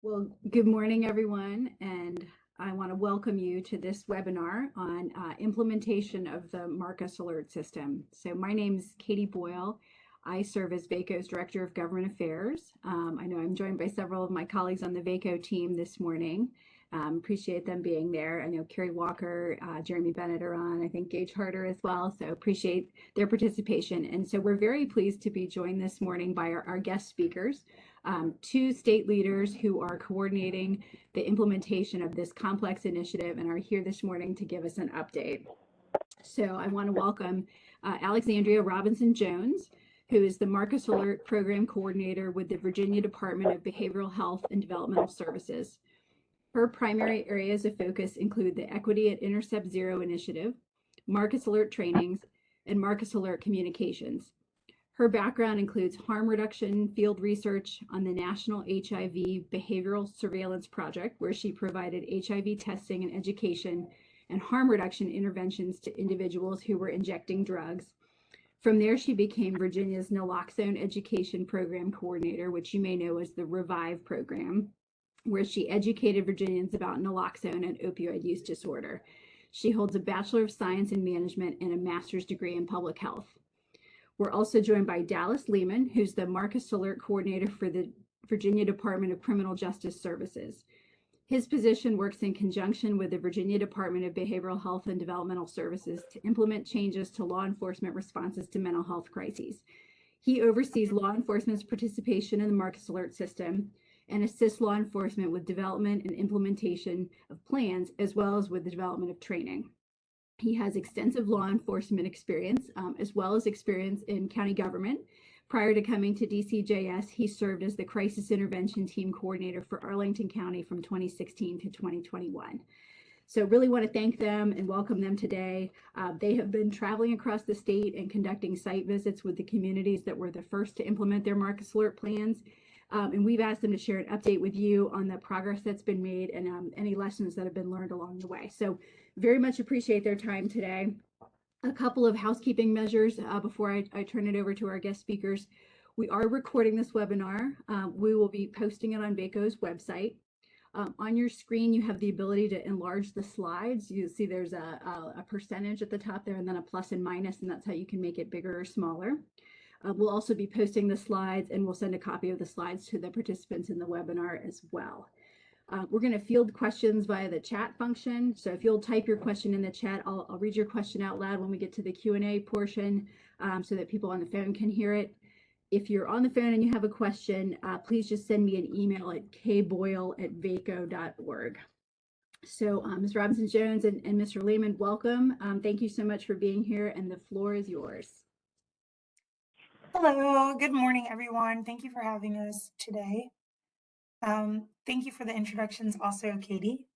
Well, good morning, everyone, and I want to welcome you to this webinar on implementation of the Marcus Alert System. So my name is Katie Boyle. I serve as VACO's Director of Government Affairs. I know I'm joined by several of my colleagues on the VACO team this morning. Appreciate them being there. I know Carrie Walker, Jeremy Bennett are on, I think Gage Harder as well, so appreciate their participation. And so we're very pleased to be joined this morning by our guest speakers. Two state leaders who are coordinating the implementation of this complex initiative and are here this morning to give us an update. So I want to welcome Alexandria Robinson-Jones, who is the Marcus Alert Program Coordinator with the Virginia Department of Behavioral Health and Developmental Services. Her primary areas of focus include the Equity at Intercept Zero initiative, Marcus Alert trainings, and Marcus Alert communications. Her background includes harm reduction field research on the National HIV Behavioral Surveillance Project, where she provided HIV testing and education and harm reduction interventions to individuals who were injecting drugs. From there, she became Virginia's naloxone education program coordinator, which you may know as the REVIVE program, where she educated Virginians about naloxone and opioid use disorder. She holds a Bachelor of Science in Management and a master's degree in public health. We're also joined by Dallas Leamon, who's the Marcus Alert Coordinator for the Virginia Department of Criminal Justice Services. His position works in conjunction with the Virginia Department of Behavioral Health and Developmental Services to implement changes to law enforcement responses to mental health crises. He oversees law enforcement's participation in the Marcus Alert system and assists law enforcement with development and implementation of plans, as well as with the development of training. He has extensive law enforcement experience, as well as experience in county government. Prior to coming to DCJS, he served as the Crisis Intervention Team Coordinator for Arlington County from 2016 to 2021. So really want to thank them and welcome them today. They have been traveling across the state and conducting site visits with the communities that were the first to implement their Marcus Alert plans. And we've asked them to share an update with you on the progress that's been made and any lessons that have been learned along the way. So very much appreciate their time today. A couple of housekeeping measures before I turn it over to our guest speakers. We are recording this webinar. We will be posting it on VACO's website. On your screen, you have the ability to enlarge the slides. You see there's a percentage at the top there and then a plus and minus, and that's how you can make it bigger or smaller. We'll also be posting the slides, and we'll send a copy of the slides to the participants in the webinar as well. We're going to field questions via the chat function. So if you'll type your question in the chat, I'll read your question out loud when we get to the Q&A portion so that people on the phone can hear it. If you're on the phone and you have a question, please just send me an email at kboyle@vaco.org. So Ms. Robinson-Jones and Mr. Leamon, welcome. Thank you so much for being here, and the floor is yours. Hello, good morning, everyone. Thank you for having us today. Thank you for the introductions also, Katie.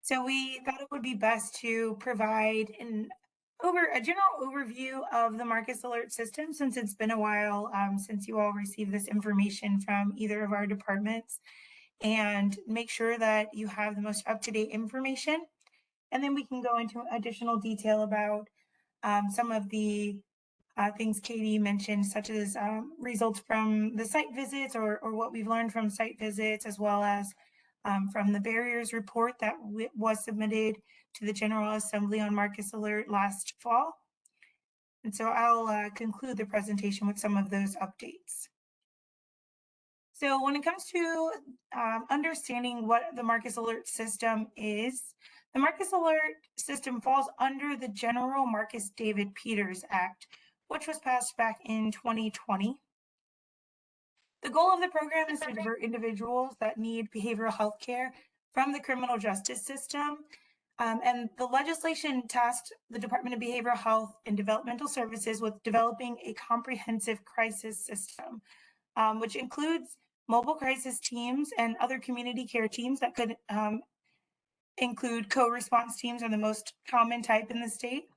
So we thought it would be best to provide a general overview of the Marcus Alert system, since it's been a while since you all received this information from either of our departments, and make sure that you have the most up-to-date information. And then we can go into additional detail about some of the things Katie mentioned, such as results from the site visits or what we've learned from site visits, as well as from the barriers report that was submitted to the General Assembly on Marcus Alert last fall. And so I'll conclude the presentation with some of those updates. So when it comes to understanding what the Marcus Alert system is, the Marcus Alert system falls under the General Marcus David Peters Act, which was passed back in 2020. The goal of the program is to divert individuals that need behavioral health care from the criminal justice system. And the legislation tasked the Department of Behavioral Health and Developmental Services with developing a comprehensive crisis system, which includes mobile crisis teams and other community care teams that could include co-response teams, are the most common type in the state.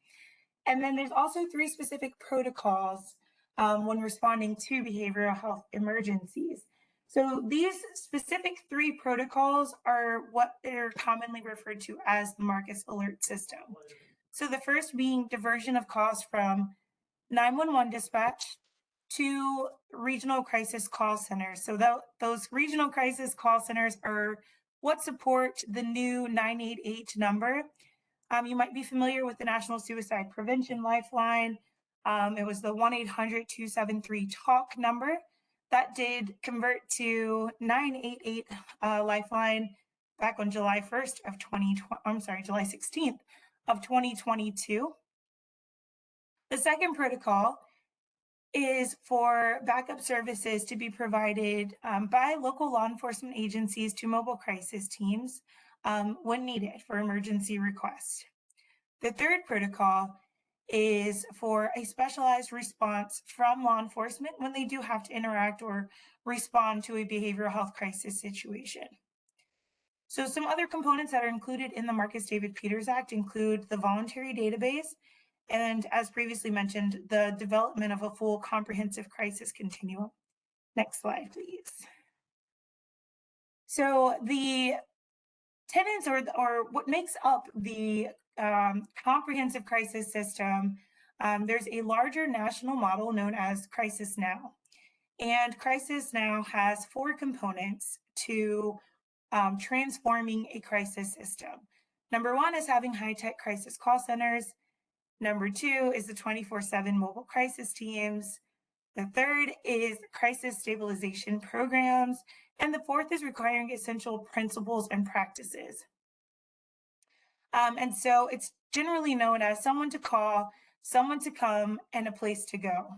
And then there's also 3 specific protocols when responding to behavioral health emergencies. So these specific 3 protocols are what they're commonly referred to as the Marcus Alert system. So the first being diversion of calls from 911 dispatch 2 regional crisis call centers. So those regional crisis call centers are what support the new 988 number. You might be familiar with the National Suicide Prevention Lifeline. It was the 1-800-273-TALK number that did convert to 988 Lifeline back on July 1st of 2020. I'm sorry, July 16th of 2022. The second protocol is for backup services to be provided by local law enforcement agencies to mobile crisis teams when needed for emergency requests. The third protocol is for a specialized response from law enforcement when they do have to interact or respond to a behavioral health crisis situation. So some other components that are included in the Marcus David Peters Act include the Voluntary Database, and as previously mentioned, the development of a full comprehensive crisis continuum. Next slide, please. So the tenets or what makes up the comprehensive crisis system, there's a larger national model known as Crisis Now. And Crisis Now has 4 components to transforming a crisis system. Number 1 is having high-tech crisis call centers. Number 2 is the 24/7 mobile crisis teams. The third is crisis stabilization programs. And the fourth is requiring essential principles and practices. And so it's generally known as someone to call, someone to come, and a place to go.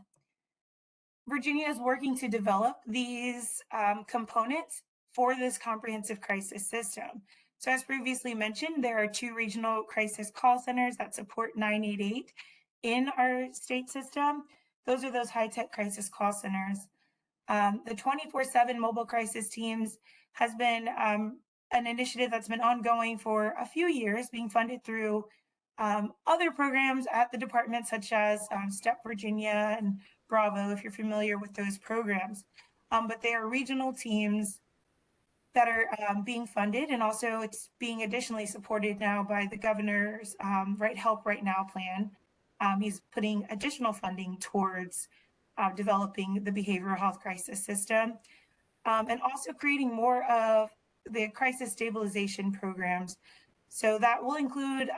Virginia is working to develop these components for this comprehensive crisis system. So as previously mentioned, there are 2 regional crisis call centers that support 988 in our state system. Those are those high-tech crisis call centers. The 24/7 mobile crisis teams has been an initiative that's been ongoing for a few years, being funded through other programs at the department, such as STEP Virginia and Bravo, if you're familiar with those programs. But they are regional teams that are being funded, and also it's being additionally supported now by the governor's Right Help Right Now plan. He's putting additional funding towards developing the behavioral health crisis system, and also creating more of the crisis stabilization programs. So that will include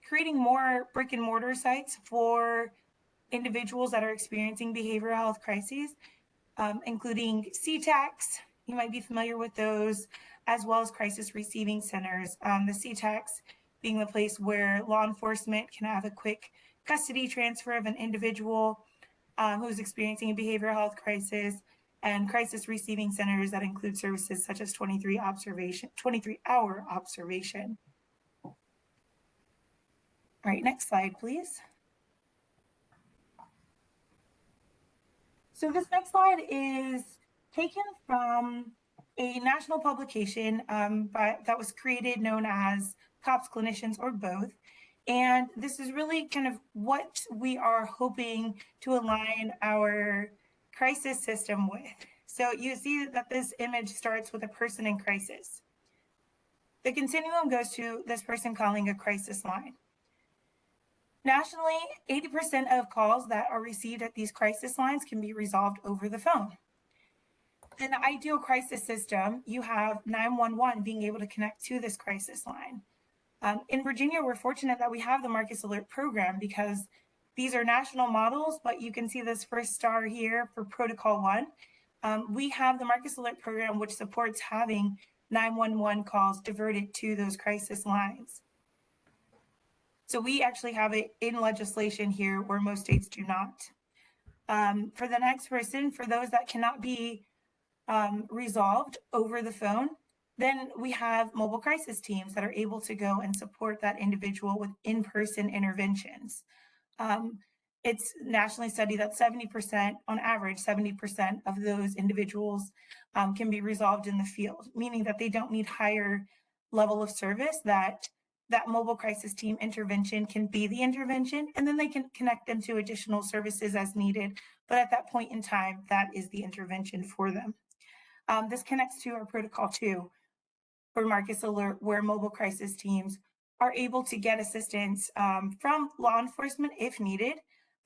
creating more brick and mortar sites for individuals that are experiencing behavioral health crises, including CTACs. You might be familiar with those, as well as crisis receiving centers. The CTACs being the place where law enforcement can have a quick custody transfer of an individual who's experiencing a behavioral health crisis, and crisis receiving centers that include services such as 23-hour observation. All right, next slide, please. So this next slide is taken from a national publication that was created known as Cops, Clinicians, or Both. And this is really kind of what we are hoping to align our crisis system with. So you see that this image starts with a person in crisis. The continuum goes to this person calling a crisis line. Nationally, 80% of calls that are received at these crisis lines can be resolved over the phone. In the ideal crisis system, you have 911 being able to connect to this crisis line. In Virginia, we're fortunate that we have the Marcus Alert program because these are national models, but you can see this first star here for Protocol 1. We have the Marcus Alert program, which supports having 911 calls diverted to those crisis lines. So we actually have it in legislation here where most states do not. For the next person, for those that cannot be resolved over the phone, then we have mobile crisis teams that are able to go and support that individual with in-person interventions. It's nationally studied that 70%, on average, 70% of those individuals can be resolved in the field, meaning that they don't need higher level of service, that mobile crisis team intervention can be the intervention, and then they can connect them to additional services as needed. But at that point in time, that is the intervention for them. This connects to our Protocol 2 for Marcus Alert, where mobile crisis teams are able to get assistance from law enforcement if needed,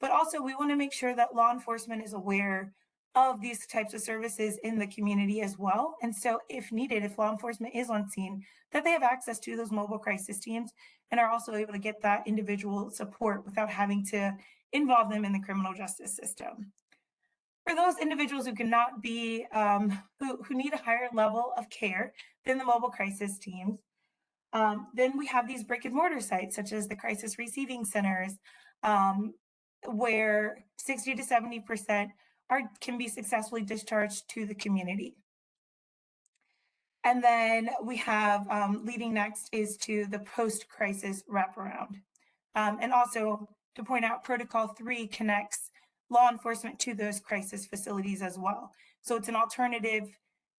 but also we want to make sure that law enforcement is aware of these types of services in the community as well. And so if needed, if law enforcement is on scene, that they have access to those mobile crisis teams and are also able to get that individual support without having to involve them in the criminal justice system. For those individuals who cannot be, who need a higher level of care than the mobile crisis teams, then we have these brick and mortar sites, such as the crisis receiving centers, um, where 60 to 70% can be successfully discharged to the community. And then we have, leading next is to the post-crisis wraparound. And also to point out, Protocol 3 connects law enforcement to those crisis facilities as well. So it's an alternative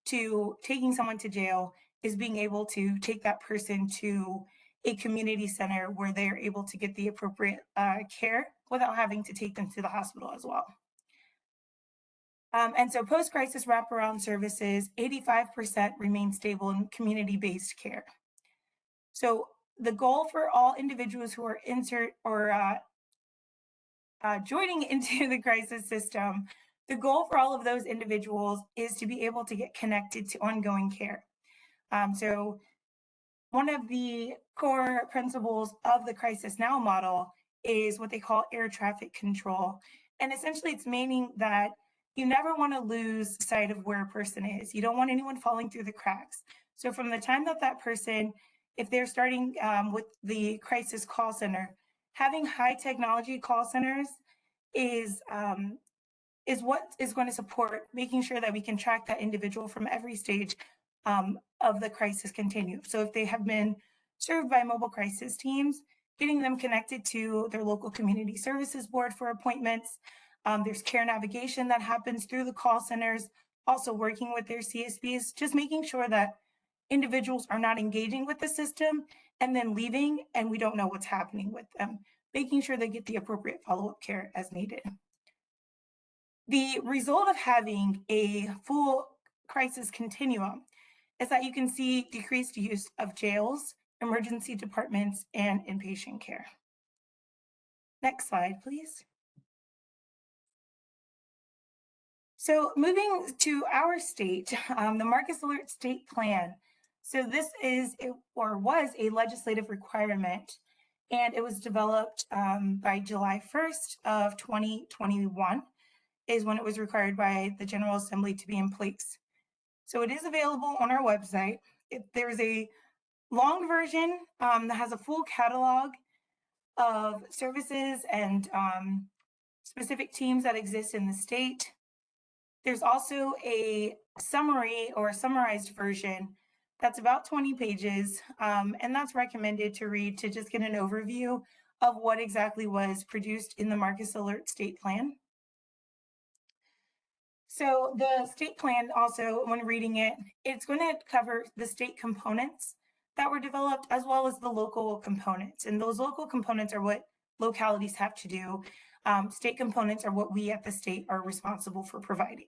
to taking someone to jail, is being able to take that person to a community center where they're able to get the appropriate care without having to take them to the hospital as well. And so post-crisis wraparound services, 85% remain stable in community-based care. So the goal for all individuals who are joining into the crisis system, the goal for all of those individuals is to be able to get connected to ongoing care. So one of the core principles of the Crisis Now model is what they call air traffic control. And essentially it's meaning that you never want to lose sight of where a person is. You don't want anyone falling through the cracks. So from the time that that person, if they're starting with the crisis call center, having high technology call centers is what is going to support making sure that we can track that individual from every stage of the crisis continuum. So if they have been served by mobile crisis teams, getting them connected to their local community services board for appointments. There's care navigation that happens through the call centers, also working with their CSBs, just making sure that individuals are not engaging with the system and then leaving and we don't know what's happening with them, making sure they get the appropriate follow-up care as needed. The result of having a full crisis continuum is that you can see decreased use of jails, emergency departments, and inpatient care. Next slide, please. So moving to our state, the Marcus Alert State Plan. So this is, or was a legislative requirement, and it was developed by July 1st of 2021 is when it was required by the General Assembly to be in place. So it is available on our website. There's a long version that has a full catalog of services and specific teams that exist in the state. There's also a summary or a summarized version that's about 20 pages, and that's recommended to read to just get an overview of what exactly was produced in the Marcus Alert State Plan. So the state plan also, when reading it, it's going to cover the state components that were developed as well as the local components. And those local components are what localities have to do. State components are what we at the state are responsible for providing.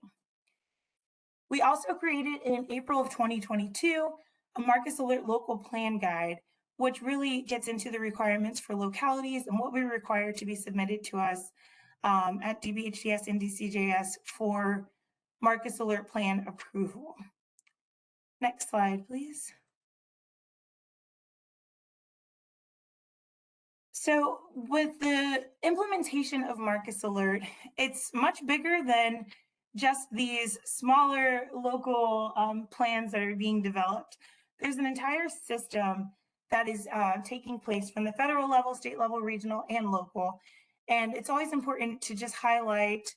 We also created in April of 2022 a Marcus Alert Local Plan Guide, which really gets into the requirements for localities and what we require to be submitted to us at DBHDS and DCJS for Marcus Alert Plan approval. Next slide, please. So with the implementation of Marcus Alert, it's much bigger than just these smaller local plans that are being developed. There's an entire system that is taking place from the federal level, state level, regional, and local. And it's always important to just highlight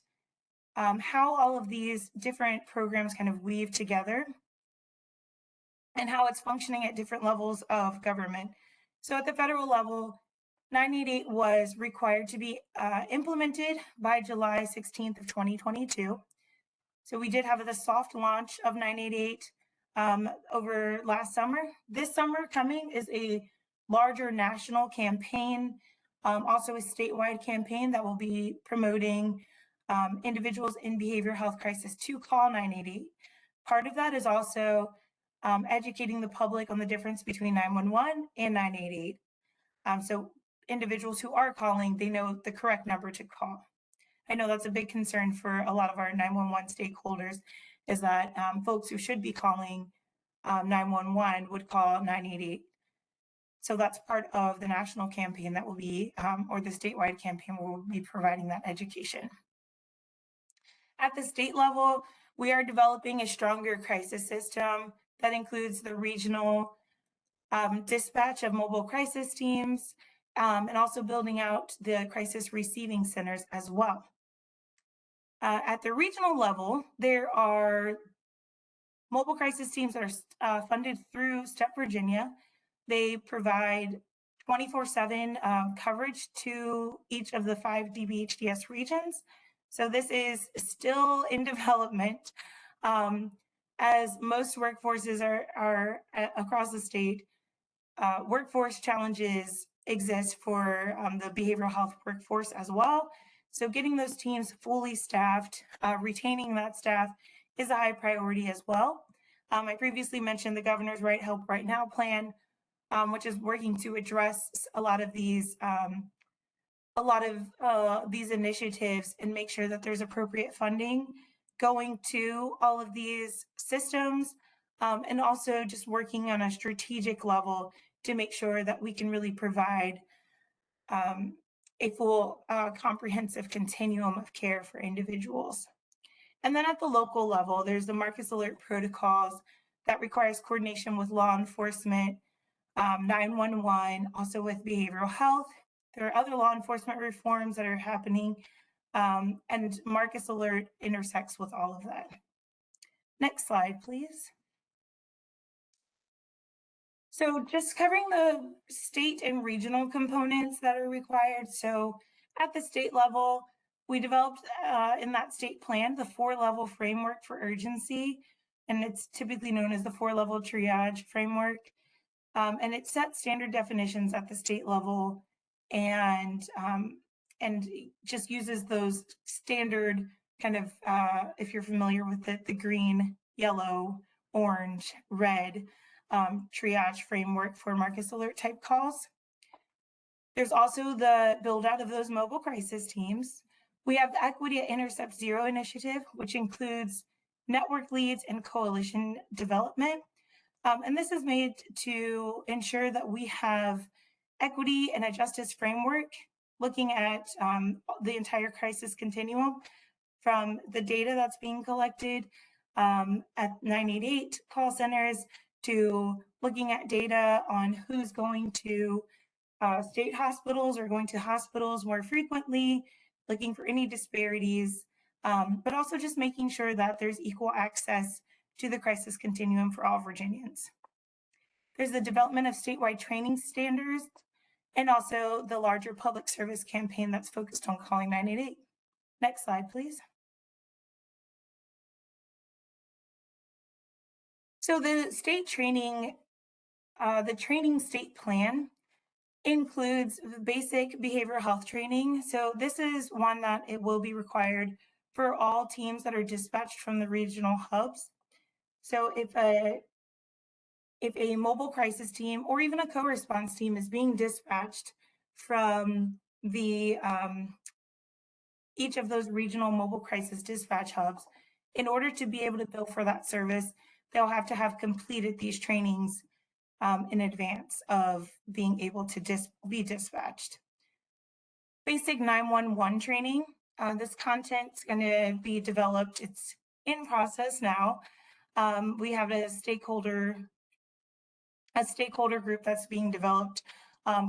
how all of these different programs kind of weave together and how it's functioning at different levels of government. So at the federal level, 988 was required to be implemented by July 16th of 2022. So we did have the soft launch of 988 over last summer. This summer coming is a larger national campaign, also a statewide campaign that will be promoting individuals in behavioral health crisis to call 988. Part of that is also educating the public on the difference between 911 and 988. So individuals who are calling, they know the correct number to call. I know that's a big concern for a lot of our 911 stakeholders, is that folks who should be calling 911 would call 988. So that's part of the national campaign that will be, or the statewide campaign where we'll be providing that education. At the state level, we are developing a stronger crisis system that includes the regional dispatch of mobile crisis teams, and also building out the crisis receiving centers as well. At the regional level, there are mobile crisis teams that are funded through STEP Virginia. They provide 24/7 coverage to each of the 5 DBHDS regions. So this is still in development, as most workforces are across the state. Workforce challenges exist for the behavioral health workforce as well. So getting those teams fully staffed, retaining that staff is a high priority as well. I previously mentioned the Governor's Right Help Right Now plan, which is working to address a lot of these initiatives and make sure that there's appropriate funding going to all of these systems, and also just working on a strategic level to make sure that we can really provide a full comprehensive continuum of care for individuals. And then at the local level, there's the Marcus Alert protocols that requires coordination with law enforcement, 911, also with behavioral health. There are other law enforcement reforms that are happening, and Marcus Alert intersects with all of that. Next slide, please. So just covering the state and regional components that are required. So at the state level, we developed in that state plan the 4-level framework for urgency, and it's typically known as the 4-level triage framework. And it sets standard definitions at the state level, and just uses those standard kind of, if you're familiar with it, the green, yellow, orange, red triage framework for Marcus Alert type calls. There's also the build out of those mobile crisis teams. We have the Equity at Intercept Zero initiative, which includes network leads and coalition development. And this is made to ensure that we have equity and a justice framework looking at the entire crisis continuum, from the data that's being collected at 988 call centers to looking at data on who's going to state hospitals or going to hospitals more frequently, looking for any disparities, but also just making sure that there's equal access to the crisis continuum for all Virginians. There's the development of statewide training standards, and also the larger public service campaign that's focused on calling 988. Next slide, please. So the state training, the training state plan includes basic behavioral health training. So this is one that it will be required for all teams that are dispatched from the regional hubs. So if a mobile crisis team or even a co-response team is being dispatched from the each of those regional mobile crisis dispatch hubs, in order to be able to bill for that service, they'll have to have completed these trainings in advance of being able to be dispatched. Basic 911 training. This content's going to be developed. It's in process now. We have a stakeholder group that's being developed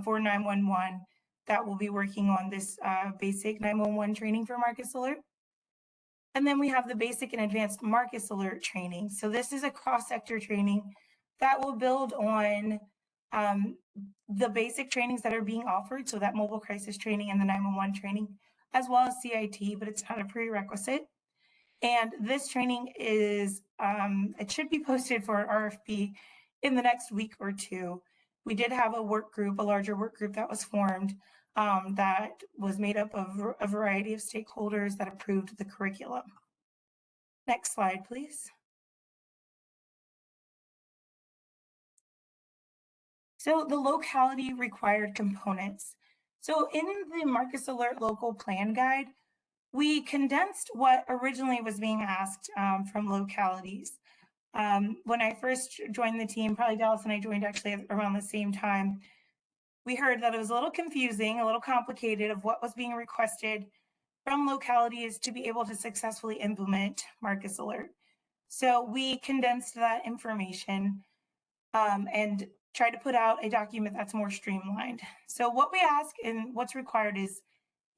for 911 that will be working on this basic 911 training for Marcus Alert. And then we have the basic and advanced Marcus Alert training. So this is a cross-sector training that will build on the basic trainings that are being offered, so that mobile crisis training and the 911 training, as well as CIT, but it's not a prerequisite. And this training is, it should be posted for an RFP in the next week or two. We did have a work group, a larger work group that was formed that was made up of a variety of stakeholders that approved the curriculum. Next slide, please. So the locality required components. So in the Marcus Alert local plan guide, we condensed what originally was being asked from localities. When I first joined the team, probably Dallas and I joined actually around the same time, we heard that it was a little confusing, a little complicated of what was being requested from localities to be able to successfully implement Marcus Alert. So we condensed that information and tried to put out a document that's more streamlined. So what we ask and what's required is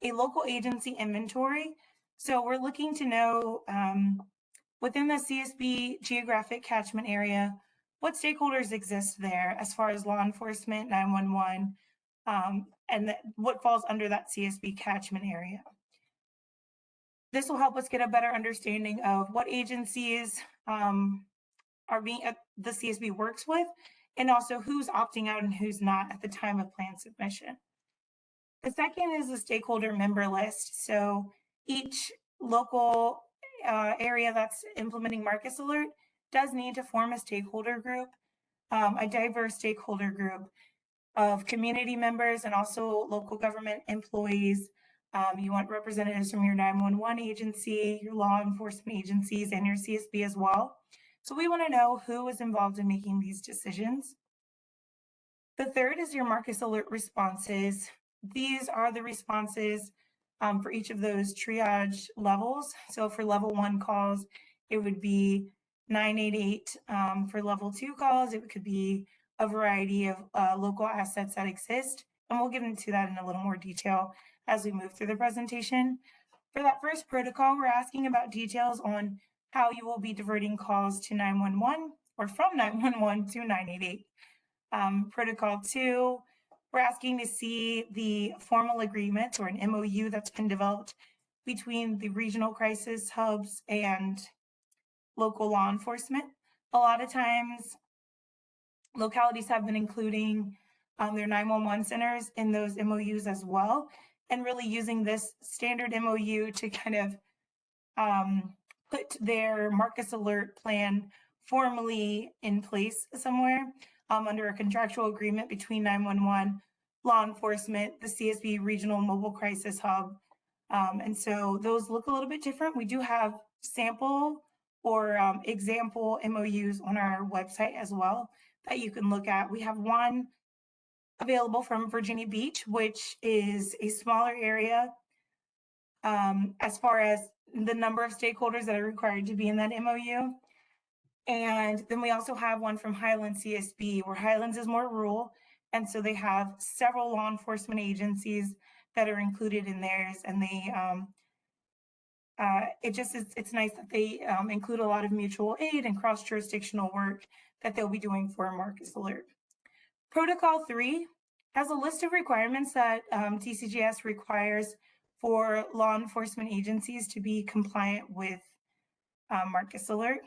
a local agency inventory. So we're looking to know within the CSB geographic catchment area, what stakeholders exist there as far as law enforcement, 911, and what falls under that CSB catchment area. This will help us get a better understanding of what agencies are being the CSB works with, and also who's opting out and who's not at the time of plan submission. The second is the stakeholder member list. So each local area that's implementing Marcus Alert does need to form a stakeholder group, a diverse stakeholder group of community members and also local government employees. You want representatives from your 911 agency, your law enforcement agencies, and your CSB as well. So we want to know who is involved in making these decisions. The third is your Marcus Alert responses. These are the responses for each of those triage levels. So for level 1 calls, it would be 988. For level 2 calls, it could be a variety of local assets that exist. And we'll get into that in a little more detail as we move through the presentation. For that first protocol, we're asking about details on how you will be diverting calls to 911 or from 911 to 988. Protocol 2, we're asking to see the formal agreements or an MOU that's been developed between the regional crisis hubs and local law enforcement. A lot of times, localities have been including their 911 centers in those MOUs as well, and really using this standard MOU to kind of put their Marcus Alert plan formally in place somewhere under a contractual agreement between 911, law enforcement, the CSB Regional Mobile Crisis Hub. And so those look a little bit different. We do have sample or example MOUs on our website as well that you can look at. We have one available from Virginia Beach, which is a smaller area as far as the number of stakeholders that are required to be in that MOU. And then we also have one from Highlands CSB, where Highlands is more rural. And so they have several law enforcement agencies that are included in theirs. And they, it's nice that they include a lot of mutual aid and cross-jurisdictional work that they'll be doing for Marcus Alert. Protocol 3 has a list of requirements that TCGS requires for law enforcement agencies to be compliant with Marcus Alert.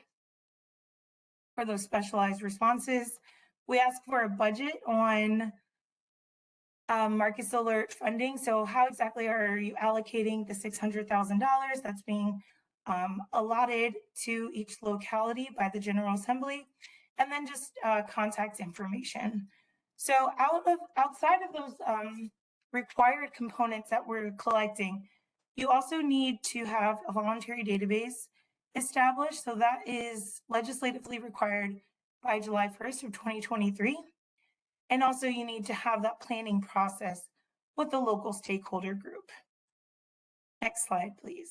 For those specialized responses, we ask for a budget on Marcus Alert funding. So how exactly are you allocating the $600,000 that's being allotted to each locality by the General Assembly? And then just contact information. So outside of those required components that we're collecting, you also need to have a voluntary database established. So that is legislatively required by July 1st of 2023. And also you need to have that planning process with the local stakeholder group. Next slide, please.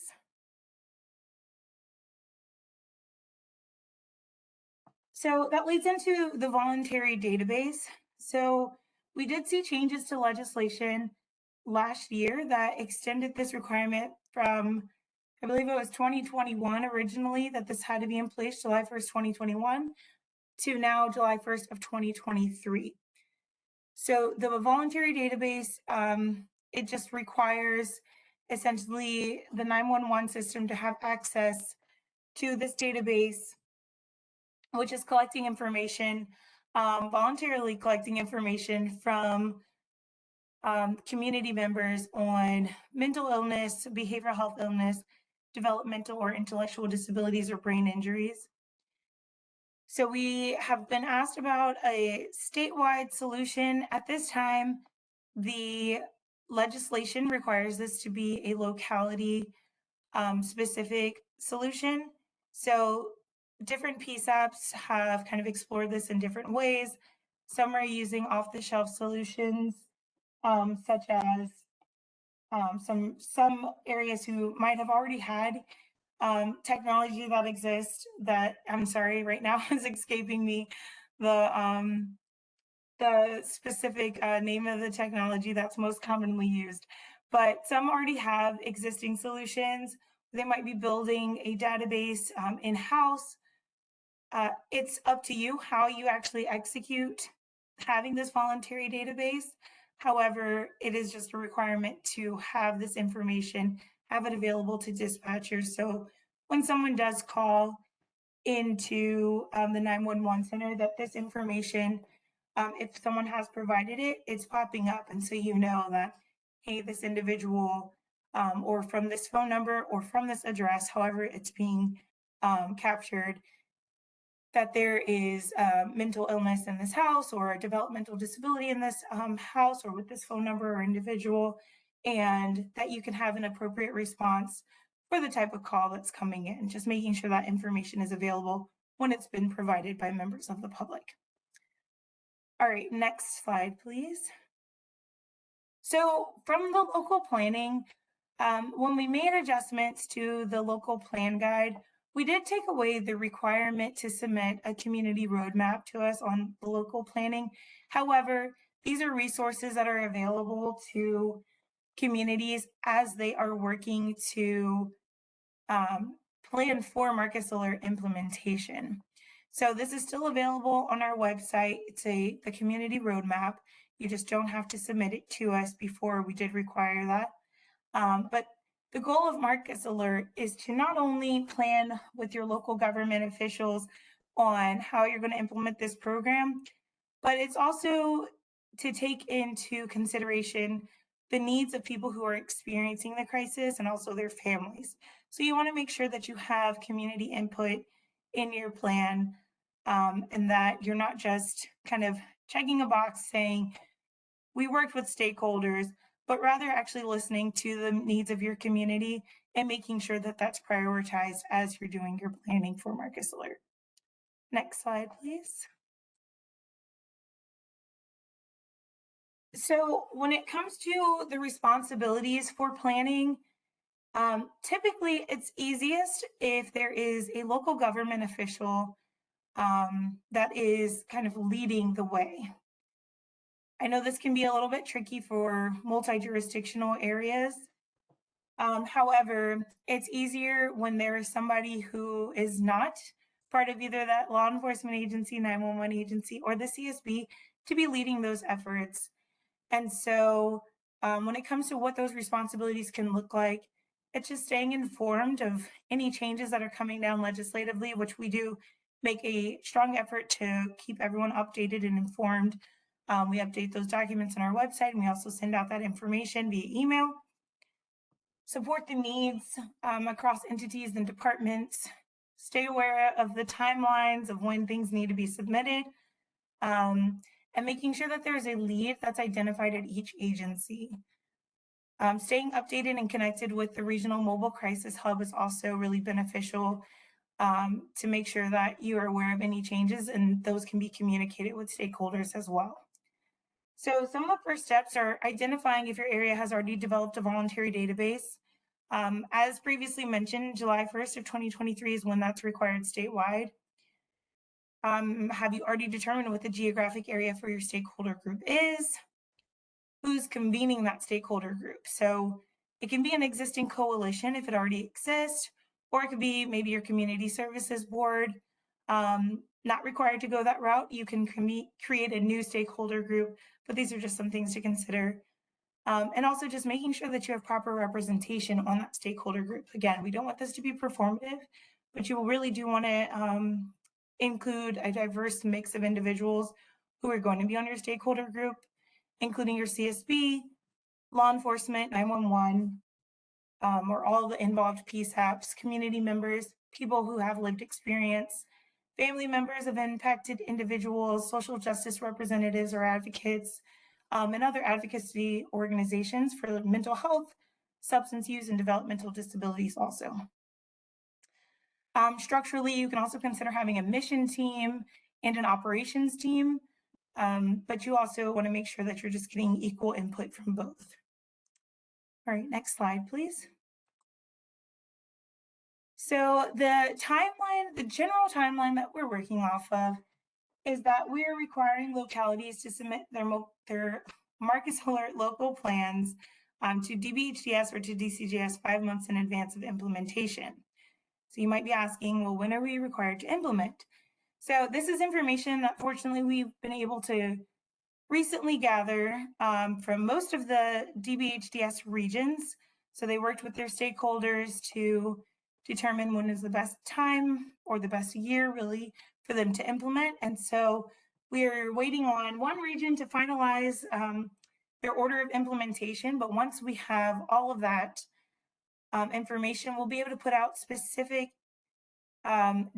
So that leads into the voluntary database. So we did see changes to legislation last year that extended this requirement from, I believe it was 2021 originally that this had to be in place, July 1st, 2021, to now July 1st of 2023. So the voluntary database, it just requires essentially the 911 system to have access to this database, which is collecting information, voluntarily collecting information from community members on mental illness, behavioral health illness, developmental or intellectual disabilities, or brain injuries. So we have been asked about a statewide solution. At this time, the legislation requires this to be a locality specific solution. So different PSAPs have kind of explored this in different ways. Some are using off-the-shelf solutions, such as some areas who might have already had technology that exists that I'm sorry, right now is escaping me the specific name of the technology that's most commonly used. But some already have existing solutions. They might be building a database in-house. It's up to you how you actually execute having this voluntary database. However, it is just a requirement to have this information, have it available to dispatchers. So when someone does call into the 911 center, that this information, if someone has provided it, it's popping up. And so you know that, hey, this individual, or from this phone number or from this address, however it's being captured, that there is mental illness in this house or a developmental disability in this house or with this phone number or individual, and that you can have an appropriate response for the type of call that's coming in, just making sure that information is available when it's been provided by members of the public. All right, next slide, please. So from the local planning, when we made adjustments to the local plan guide, we did take away the requirement to submit a community roadmap to us on the local planning. However, these are resources that are available to communities as they are working to plan for Marcus Alert implementation. So this is still available on our website. It's the community roadmap. You just don't have to submit it to us. Before we did require that. But the goal of Marcus Alert is to not only plan with your local government officials on how you're going to implement this program, but it's also to take into consideration the needs of people who are experiencing the crisis and also their families. So you want to make sure that you have community input in your plan, and that you're not just kind of checking a box saying, we worked with stakeholders, but rather actually listening to the needs of your community and making sure that that's prioritized as you're doing your planning for Marcus Alert. Next slide, please. So when it comes to the responsibilities for planning, typically it's easiest if there is a local government official that is kind of leading the way. I know this can be a little bit tricky for multi-jurisdictional areas. However, it's easier when there is somebody who is not part of either that law enforcement agency, 911 agency, or the CSB to be leading those efforts. And so when it comes to what those responsibilities can look like, it's just staying informed of any changes that are coming down legislatively, which we do make a strong effort to keep everyone updated and informed. We update those documents on our website, and we also send out that information via email. Support the needs across entities and departments. Stay aware of the timelines of when things need to be submitted, and making sure that there's a lead that's identified at each agency. Staying updated and connected with the Regional Mobile Crisis Hub is also really beneficial to make sure that you are aware of any changes, and those can be communicated with stakeholders as well. So some of the first steps are identifying if your area has already developed a voluntary database. As previously mentioned, July 1st of 2023 is when that's required statewide. Have you already determined what the geographic area for your stakeholder group is? Who's convening that stakeholder group? So it can be an existing coalition if it already exists, or it could be maybe your community services board. Not required to go that route. You can create a new stakeholder group, but these are just some things to consider. And also just making sure that you have proper representation on that stakeholder group. Again, we don't want this to be performative, but you really do want to include a diverse mix of individuals who are going to be on your stakeholder group, including your CSB, law enforcement, 911, or all the involved PSAPs, community members, people who have lived experience, family members of impacted individuals, social justice representatives or advocates, and other advocacy organizations for mental health, substance use, and developmental disabilities also. Structurally, you can also consider having a mission team and an operations team, but you also want to make sure that you're just getting equal input from both. All right, next slide, please. So the timeline, the general timeline that we're working off of is that we are requiring localities to submit their Marcus Alert local plans to DBHDS or to DCJS 5 months in advance of implementation. So you might be asking, well, when are we required to implement? So this is information that fortunately we've been able to recently gather from most of the DBHDS regions. So they worked with their stakeholders to determine when is the best time or the best year really for them to implement. And so we're waiting on one region to finalize their order of implementation. But once we have all of that information, we'll be able to put out specific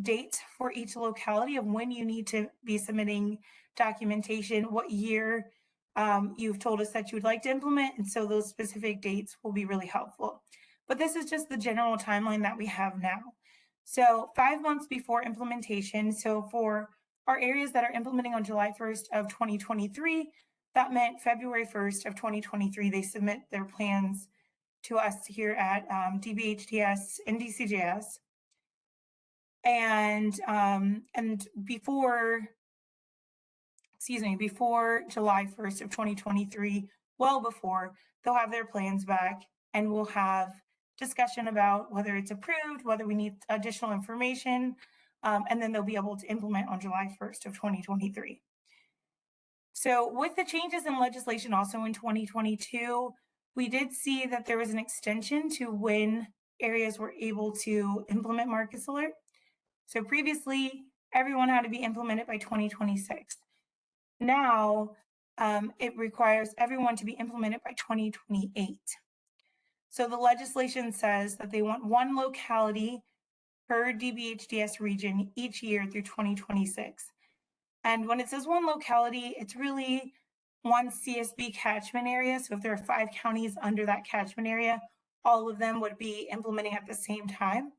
dates for each locality of when you need to be submitting documentation, what year you've told us that you would like to implement, and so those specific dates will be really helpful. But this is just the general timeline that we have now. So 5 months before implementation, so for our areas that are implementing on July 1st of 2023, that meant February 1st of 2023, they submit their plans to us here at DBHDS and DCJS. And before July 1st of 2023, well before, they'll have their plans back and we'll have discussion about whether it's approved, whether we need additional information, and then they'll be able to implement on July 1st of 2023. So with the changes in legislation also in 2022, we did see that there was an extension to when areas were able to implement Marcus Alert. So previously, everyone had to be implemented by 2026. Now, it requires everyone to be implemented by 2028. So the legislation says that they want one locality per DBHDS region each year through 2026. And when it says one locality, it's really one CSB catchment area. So if there are 5 counties under that catchment area, all of them would be implementing at the same time.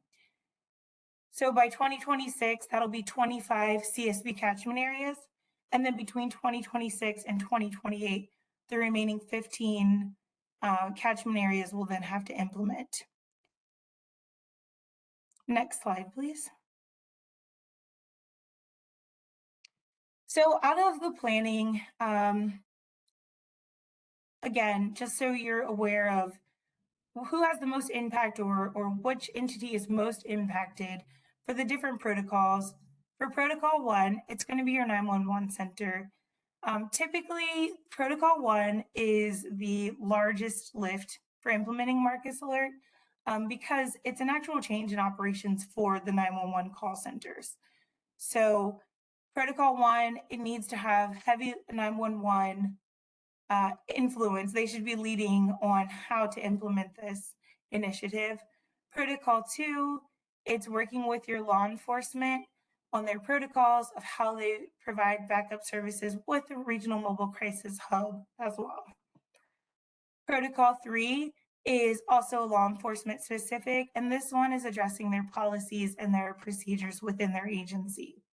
So by 2026, that'll be 25 CSB catchment areas. And then between 2026 and 2028, the remaining 15 catchment areas will then have to implement. Next slide, please. So out of the planning, again, just so you're aware of who has the most impact or which entity is most impacted for the different protocols. For Protocol 1, it's going to be your 911 center. Typically, Protocol 1 is the largest lift for implementing Marcus Alert because it's an actual change in operations for the 911 call centers. So Protocol 1, it needs to have heavy 911 influence. They should be leading on how to implement this initiative. Protocol 2, it's working with your law enforcement on their protocols of how they provide backup services with the Regional Mobile Crisis Hub as well. Protocol 3 is also law enforcement specific, and this one is addressing their policies and their procedures within their agency.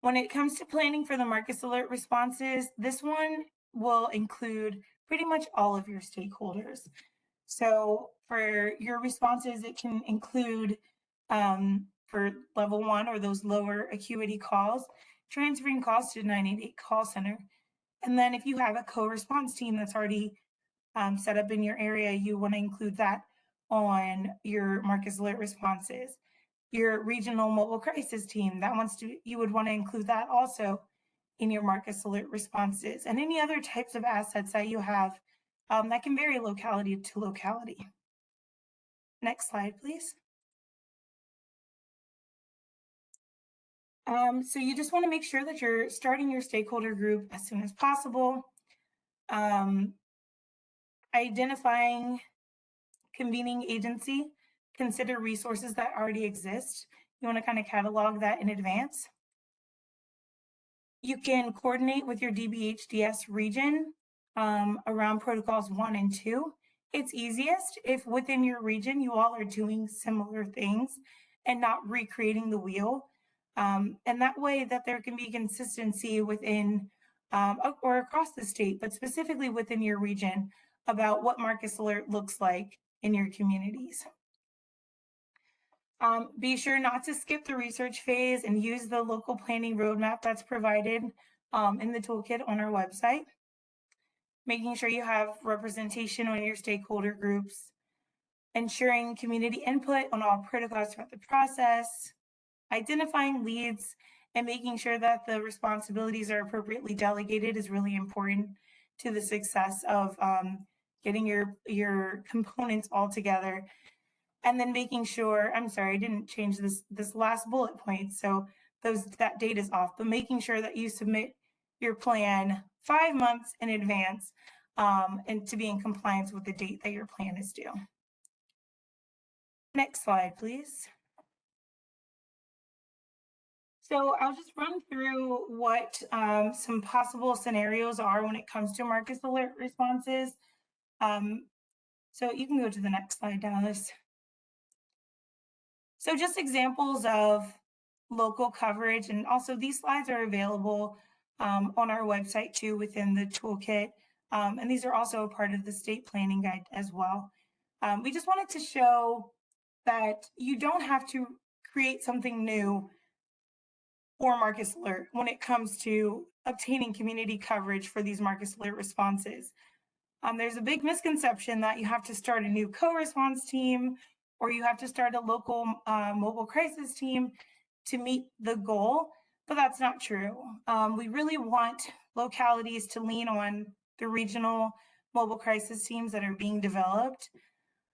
When it comes to planning for the Marcus Alert responses, this one will include pretty much all of your stakeholders. So for your responses, it can include for level 1 or those lower acuity calls, transferring calls to 988 call center. And then if you have a co-response team that's already set up in your area, you want to include that on your Marcus Alert responses. Your regional mobile crisis team, you would want to include that also in your Marcus Alert responses, and any other types of assets that you have that can vary locality to locality. Next slide, please. So you just want to make sure that you're starting your stakeholder group as soon as possible. Identifying convening agency, consider resources that already exist. You want to kind of catalog that in advance. You can coordinate with your DBHDS region around protocols 1 and 2. It's easiest if within your region you all are doing similar things and not recreating the wheel. And that way that there can be consistency within or across the state, but specifically within your region about what Marcus Alert looks like in your communities. Be sure not to skip the research phase and use the local planning roadmap that's provided in the toolkit on our website. Making sure you have representation on your stakeholder groups, ensuring community input on all protocols throughout the process, identifying leads, and making sure that the responsibilities are appropriately delegated is really important to the success of getting your components all together. And then making sure, I'm sorry, I didn't change this last bullet point, so that date is off, but making sure that you submit your plan 5 months in advance and to be in compliance with the date that your plan is due. Next slide, please. So I'll just run through what some possible scenarios are when it comes to Marcus Alert responses. So you can go to the next slide, Dallas. So just examples of local coverage, and also these slides are available on our website too within the toolkit. And these are also a part of the state planning guide as well. We just wanted to show that you don't have to create something new for Marcus Alert when it comes to obtaining community coverage for these Marcus Alert responses. There's a big misconception that you have to start a new co-response team or you have to start a local mobile crisis team to meet the goal, but that's not true. We really want localities to lean on the regional mobile crisis teams that are being developed.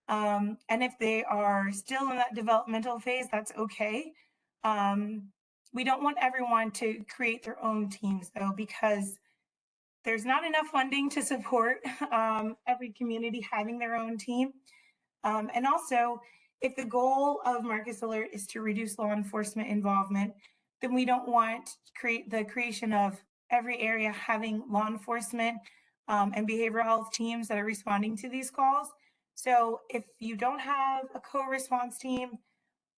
And if they are still in that developmental phase, that's okay. We don't want everyone to create their own teams though, because there's not enough funding to support every community having their own team. And also, if the goal of Marcus Alert is to reduce law enforcement involvement, then we don't want the creation of every area having law enforcement and behavioral health teams that are responding to these calls. So if you don't have a co-response team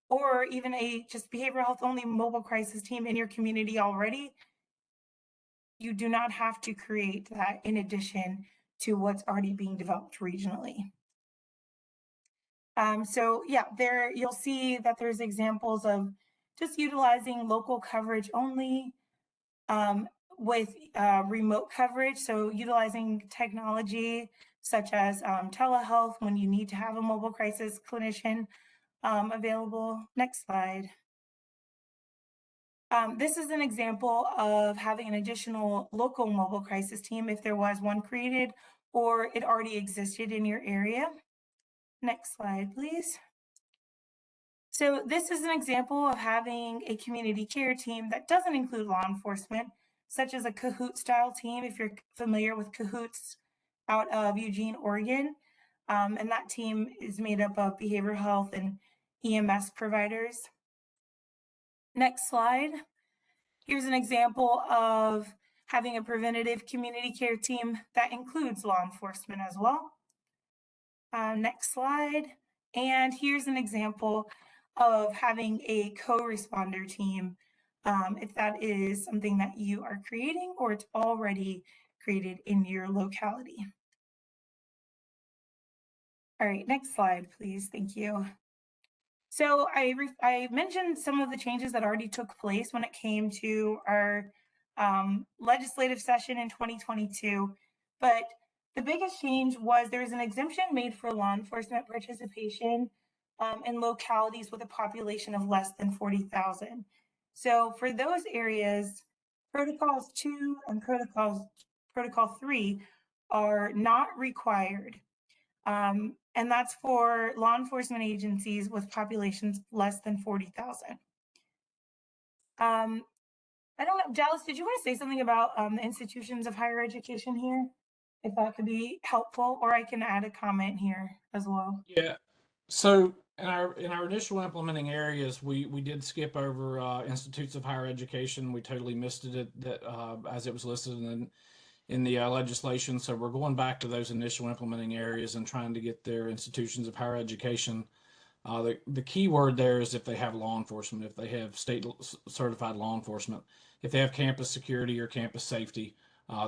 or even a just behavioral health only mobile crisis team in your community already, you do not have to create that in addition to what's already being developed regionally. So yeah, there you'll see that there's examples of just utilizing local coverage only with remote coverage. So utilizing technology such as telehealth when you need to have a mobile crisis clinician available. Next slide. This is an example of having an additional local mobile crisis team if there was one created or it already existed in your area. Next slide, please. So this is an example of having a community care team that doesn't include law enforcement, such as a Cahoot style team, if you're familiar with Cahoots out of Eugene, Oregon. And that team is made up of behavioral health and EMS providers. Next slide. Here's an example of having a preventative community care team that includes law enforcement as well. Next slide. And here's an example of having a co-responder team, if that is something that you are creating or it's already created in your locality. All right, next slide, please. Thank you. So I mentioned some of the changes that already took place when it came to our legislative session in 2022, but the biggest change was there's an exemption made for law enforcement participation in localities with a population of less than 40,000. So for those areas, protocols 2 and protocol 3 are not required. And that's for law enforcement agencies with populations less than 40,000. I don't know, Dallas, did you want to say something about the institutions of higher education here? If that could be helpful, or I can add a comment here as well. Yeah. So in our initial implementing areas, we did skip over institutes of higher education. We totally missed it that as it was listed in the legislation. So we're going back to those initial implementing areas and trying to get their institutions of higher education. The key word there is if they have law enforcement, if they have state certified law enforcement, if they have campus security or campus safety,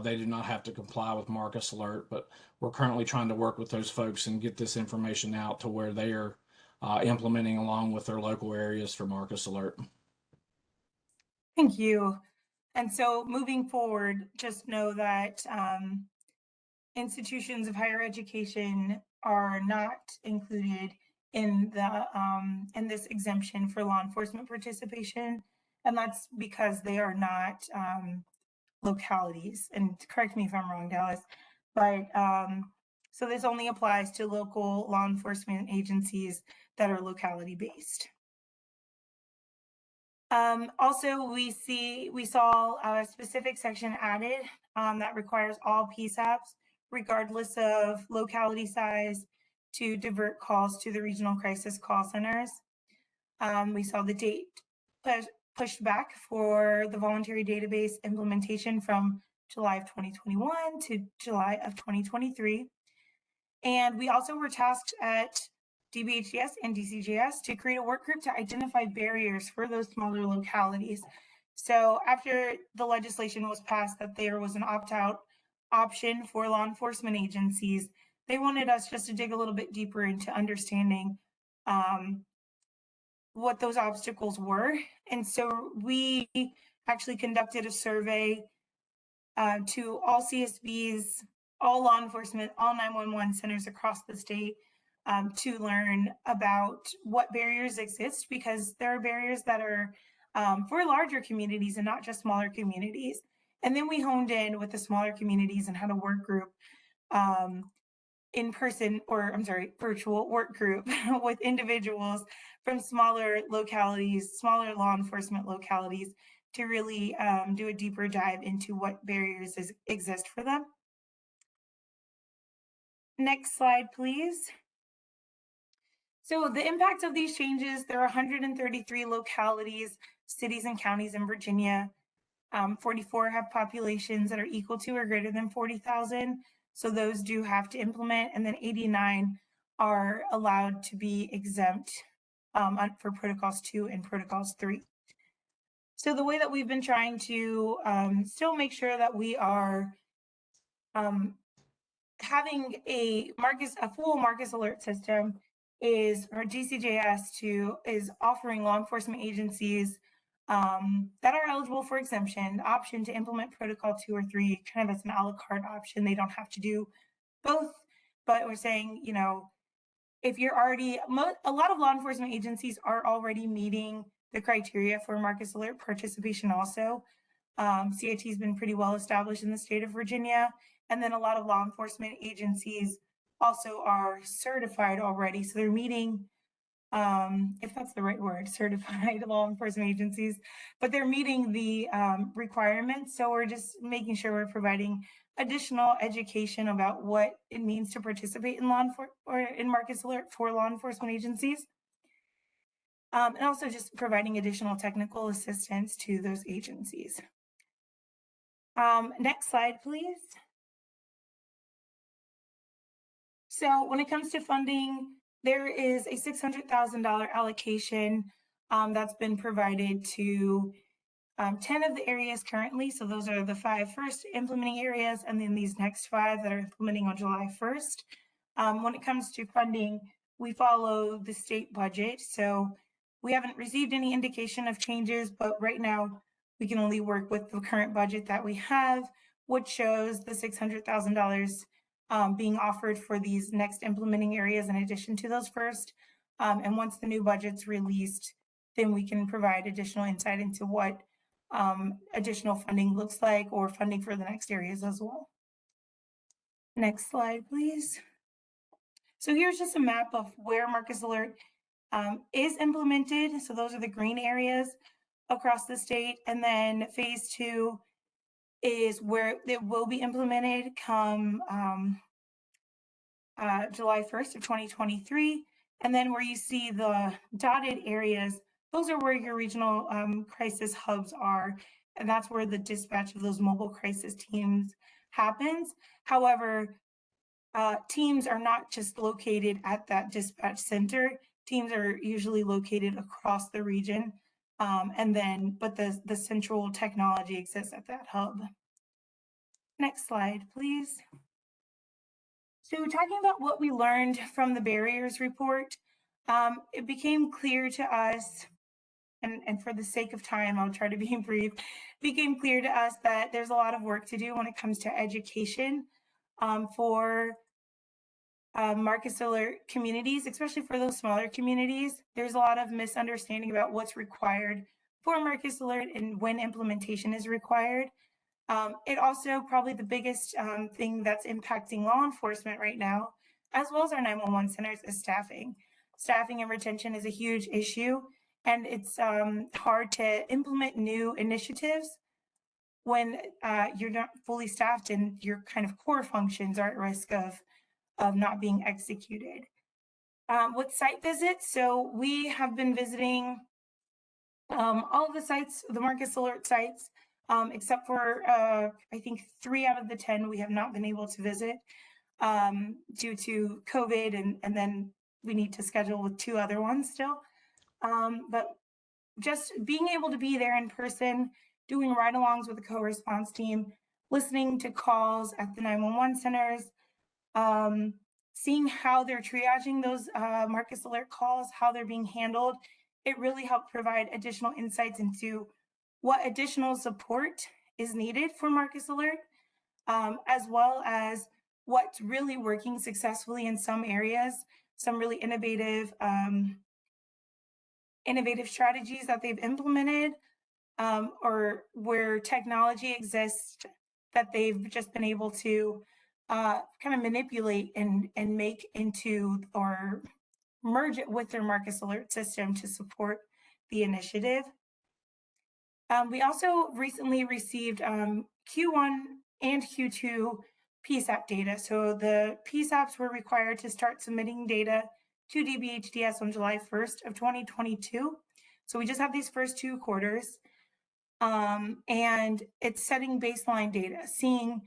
they do not have to comply with Marcus Alert. But we're currently trying to work with those folks and get this information out to where they are implementing along with their local areas for Marcus Alert. Thank you. And so moving forward, just know that institutions of higher education are not included in this exemption for law enforcement participation, and that's because they are not localities. And correct me if I'm wrong, Dallas, but so this only applies to local law enforcement agencies that are locality based. Also, we saw a specific section added that requires all PSAPs, regardless of locality size, to divert calls to the regional crisis call centers. We saw the date pushed back for the voluntary database implementation from July of 2021 to July of 2023. And we also were tasked at DBHDS and DCJS to create a work group to identify barriers for those smaller localities. So after the legislation was passed that there was an opt-out option for law enforcement agencies, they wanted us just to dig a little bit deeper into understanding what those obstacles were. And so we actually conducted a survey to all CSBs, all law enforcement, all 911 centers across the state to learn about what barriers exist, because there are barriers that are for larger communities and not just smaller communities. And then we honed in with the smaller communities and had a work group virtual work group with individuals from smaller localities, smaller law enforcement localities, to really do a deeper dive into what barriers exist for them. Next slide, please. So the impact of these changes, there are 133 localities, cities and counties in Virginia. 44 have populations that are equal to or greater than 40,000. So those do have to implement, and then 89 are allowed to be exempt for protocols 2 and protocols 3. So the way that we've been trying to still make sure that we are having a full Marcus Alert system is for DCJS is offering law enforcement agencies that are eligible for exemption, the option to implement protocol 2 or 3, kind of as an a la carte option. They don't have to do both, but we're saying, you know, if you're already, a lot of law enforcement agencies are already meeting the criteria for Marcus Alert participation also. CIT has been pretty well established in the state of Virginia, and then a lot of law enforcement agencies also are certified already. So they're meeting, if that's the right word, certified law enforcement agencies, but they're meeting the requirements. So we're just making sure we're providing additional education about what it means to participate in in Marcus Alert for law enforcement agencies. And also just providing additional technical assistance to those agencies. Next slide, please. So when it comes to funding, there is a $600,000 allocation that's been provided to 10 of the areas currently. So those are the 5 first implementing areas, and then these next 5 that are implementing on July 1st. When it comes to funding, we follow the state budget. So we haven't received any indication of changes, but right now we can only work with the current budget that we have, which shows the $600,000 being offered for these next implementing areas in addition to those first. And once the new budget's released, then we can provide additional insight into what additional funding looks like, or funding for the next areas as well. Next slide, please. So here's just a map of where Marcus Alert is implemented. So those are the green areas across the state. And then phase 2 is where it will be implemented come July 1st of 2023. And then where you see the dotted areas, those are where your regional crisis hubs are. and that's where the dispatch of those mobile crisis teams happens. However, teams are not just located at that dispatch center. Teams are usually located across the region, but the central technology exists at that hub. Next slide, please. So talking about what we learned from the barriers report, it became clear to us, and for the sake of time, I'll try to be brief, became clear to us that there's a lot of work to do when it comes to education for Marcus Alert communities, especially for those smaller communities. There's a lot of misunderstanding about what's required for Marcus Alert and when implementation is required. It also probably the biggest thing that's impacting law enforcement right now, as well as our 911 centers, is staffing. Staffing and retention is a huge issue, and it's hard to implement new initiatives when you're not fully staffed and your kind of core functions are at risk of not being executed. With site visits, so we have been visiting all of the sites, the Marcus Alert sites, except for I think 3 out of the 10 we have not been able to visit due to COVID, and then we need to schedule with 2 other ones still. But just being able to be there in person, doing ride-alongs with the co-response team, listening to calls at the 911 centers, seeing how they're triaging those Marcus Alert calls, how they're being handled, it really helped provide additional insights into what additional support is needed for Marcus Alert, as well as what's really working successfully in some areas, some really innovative strategies that they've implemented, or where technology exists that they've just been able to kind of manipulate and make into or merge it with their Marcus Alert system to support the initiative. We also recently received Q1 and Q2 PSAP data. So the PSAPs were required to start submitting data to DBHDS on July 1st of 2022. So we just have these first 2 quarters, and it's setting baseline data, seeing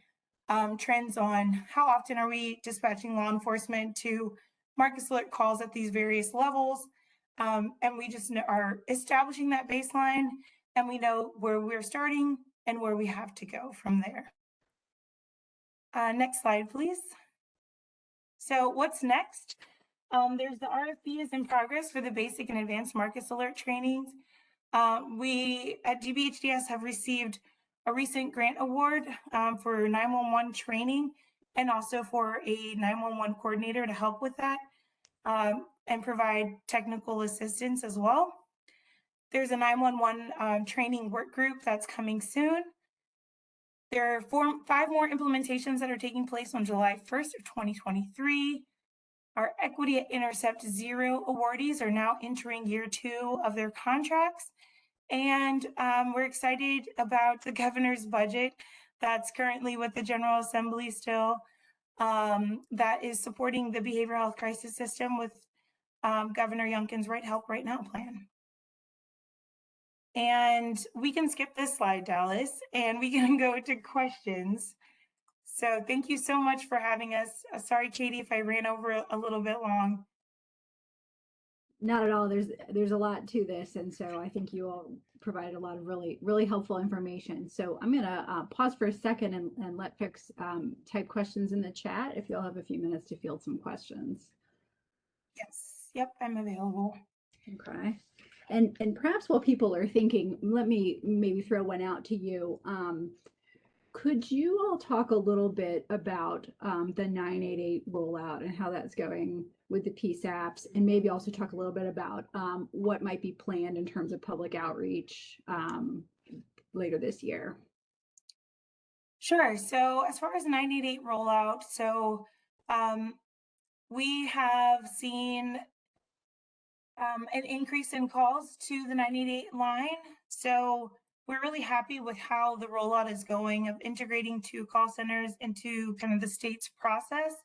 trends on how often are we dispatching law enforcement to Marcus Alert calls at these various levels. And we just are establishing that baseline, and we know where we're starting and where we have to go from there. Next slide, please. So what's next? There's the RFP is in progress for the basic and advanced Marcus Alert trainings. We at DBHDS have received a recent grant award for 911 training, and also for a 911 coordinator to help with that and provide technical assistance as well. There's a 911 training work group that's coming soon. There are 5 more implementations that are taking place on July 1st of 2023. Our Equity at Intercept 0 awardees are now entering year 2 of their contracts. And we're excited about the governor's budget that's currently with the General Assembly still, that is supporting the behavioral health crisis system with Governor Youngkin's Right Help Right Now plan. And we can skip this slide, Dallas, and we can go to questions. So thank you so much for having us. Sorry, Katie, if I ran over a little bit long. Not at all. There's a lot to this, and so I think you all provided a lot of really helpful information. So I'm gonna pause for a second and let folks type questions in the chat if you'll have a few minutes to field some questions. Yes. Yep, I'm available. Okay. And perhaps while people are thinking, let me maybe throw one out to you. Could you all talk a little bit about the 988 rollout and how that's going with the PSAPs, and maybe also talk a little bit about what might be planned in terms of public outreach later this year? Sure. So as far as 988 rollout, so we have seen an increase in calls to the 988 line. So we're really happy with how the rollout is going of integrating 2 call centers into kind of the state's process.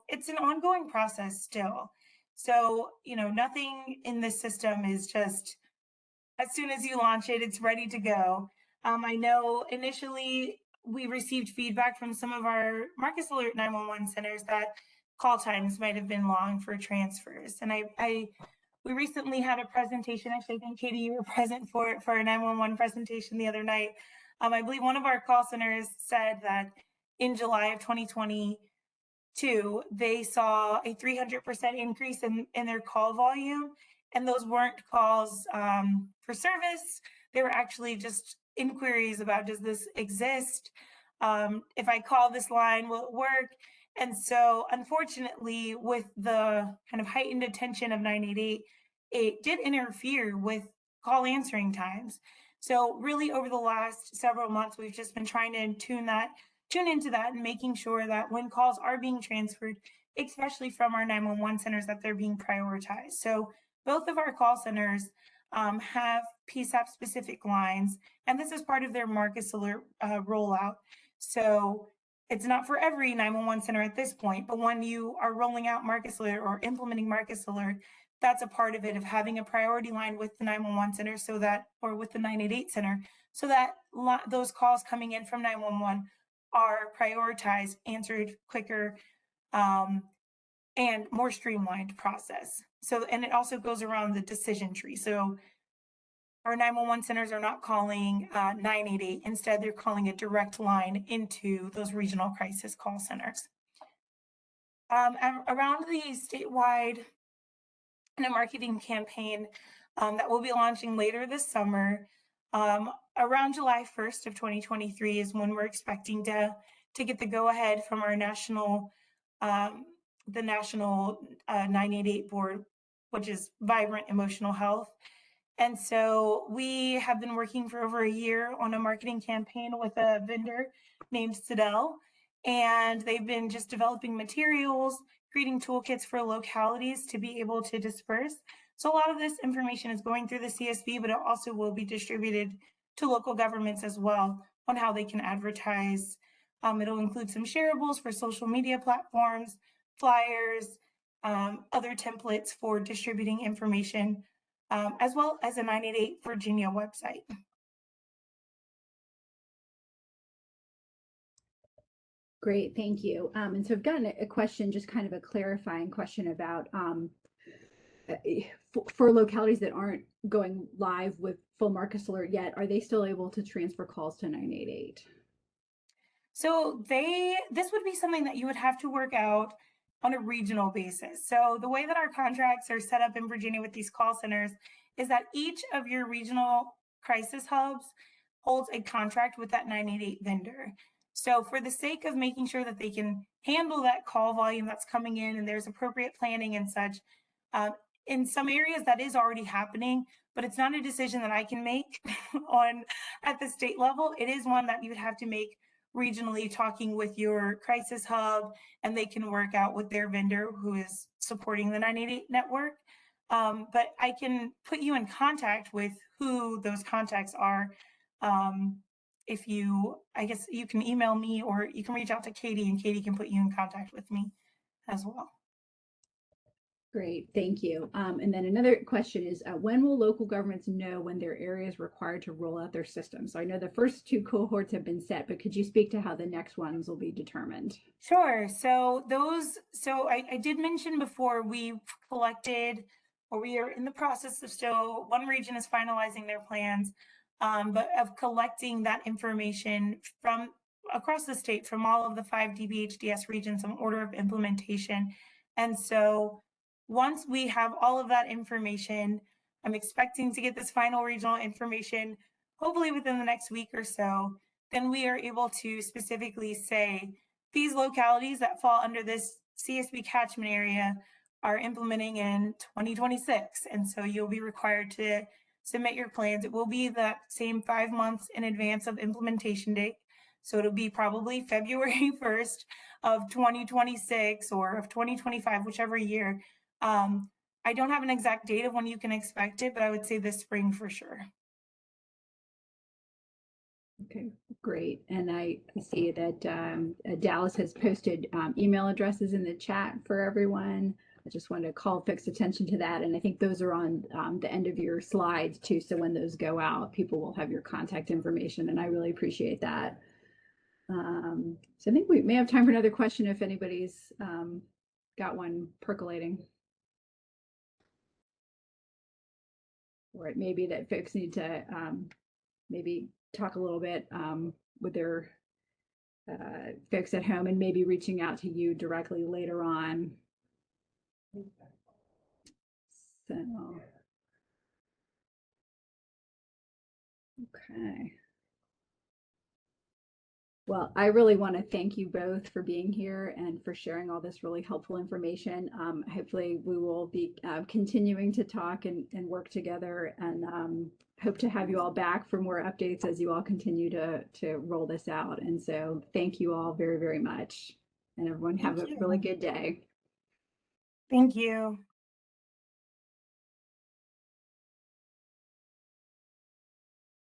It's an ongoing process still. So, you know, nothing in this system is just, as soon as you launch it, it's ready to go. I know initially we received feedback from some of our Marcus Alert 911 centers that call times might have been long for transfers. And we recently had a presentation. Actually, I think, Katie, you were present for our 911 presentation the other night. I believe one of our call centers said that in July of 2022, they saw a 300% increase in their call volume. And those weren't calls for service. They were actually just inquiries about, does this exist? If I call this line, will it work? And so, unfortunately, with the kind of heightened attention of 988, it did interfere with call answering times. So really over the last several months, we've just been trying to tune into that and making sure that when calls are being transferred, especially from our 911 centers, that they're being prioritized. So both of our call centers have PSAP specific lines, and this is part of their Marcus Alert rollout. So it's not for every 911 center at this point, but when you are rolling out Marcus Alert or implementing Marcus Alert, that's a part of it, of having a priority line with the 911 center, so that, or with the 988 center, so that those calls coming in from 911 are prioritized, answered quicker, and more streamlined process. So, and it also goes around the decision tree. So our 911 centers are not calling 988. Instead, they're calling a direct line into those regional crisis call centers. Around the statewide marketing campaign that we'll be launching later this summer, around July 1st of 2023 is when we're expecting to get the go-ahead from our national, the national 988 board, which is Vibrant Emotional Health. And so we have been working for over a year on a marketing campaign with a vendor named Sidel, and they've been just developing materials, creating toolkits for localities to be able to disperse. So a lot of this information is going through the CSB, but it also will be distributed to local governments as well on how they can advertise. It'll include some shareables for social media platforms, flyers, other templates for distributing information, as well as a 988 Virginia website. Great, thank you. And so I've gotten a question, just kind of a clarifying question about for localities that aren't going live with full Marcus Alert yet, are they still able to transfer calls to 988? So this would be something that you would have to work out on a regional basis. So the way that our contracts are set up in Virginia with these call centers is that each of your regional crisis hubs holds a contract with that 988 vendor. So for the sake of making sure that they can handle that call volume that's coming in and there's appropriate planning and such, in some areas that is already happening, but it's not a decision that I can make at the state level. It is one that you would have to make regionally, talking with your crisis hub, and they can work out with their vendor who is supporting the 988 network. But I can put you in contact with who those contacts are. If you, I guess you can email me, or you can reach out to Katie, and Katie can put you in contact with me as well. Great, thank you. And then another question is, when will local governments know when their area is required to roll out their system? So I know the first two cohorts have been set, but could you speak to how the next ones will be determined? Sure. So I did mention before, we've collected, or we are in the process of, still one region is finalizing their plans, but of collecting that information from across the state, from all of the 5 DBHDS regions in order of implementation. And so once we have all of that information, I'm expecting to get this final regional information hopefully within the next week or so. Then we are able to specifically say, these localities that fall under this CSB catchment area are implementing in 2026. And so you'll be required to submit your plans. It will be that same 5 months in advance of implementation date. So it'll be probably February 1st of 2026 or of 2025, whichever year. I don't have an exact date of when you can expect it, but I would say this spring for sure. Okay, great. And I see that Dallas has posted email addresses in the chat for everyone. I just wanted to call folks' attention to that. And I think those are on the end of your slides too. So when those go out, people will have your contact information, and I really appreciate that. So I think we may have time for another question if anybody's got one percolating. Or it may be that folks need to maybe talk a little bit with their folks at home and maybe reaching out to you directly later on. So, okay. Well, I really want to thank you both for being here and for sharing all this really helpful information. Hopefully we will be continuing to talk and work together, and hope to have you all back for more updates as you all continue to roll this out. And so thank you all very, very much. And everyone have a really good day. Thank you.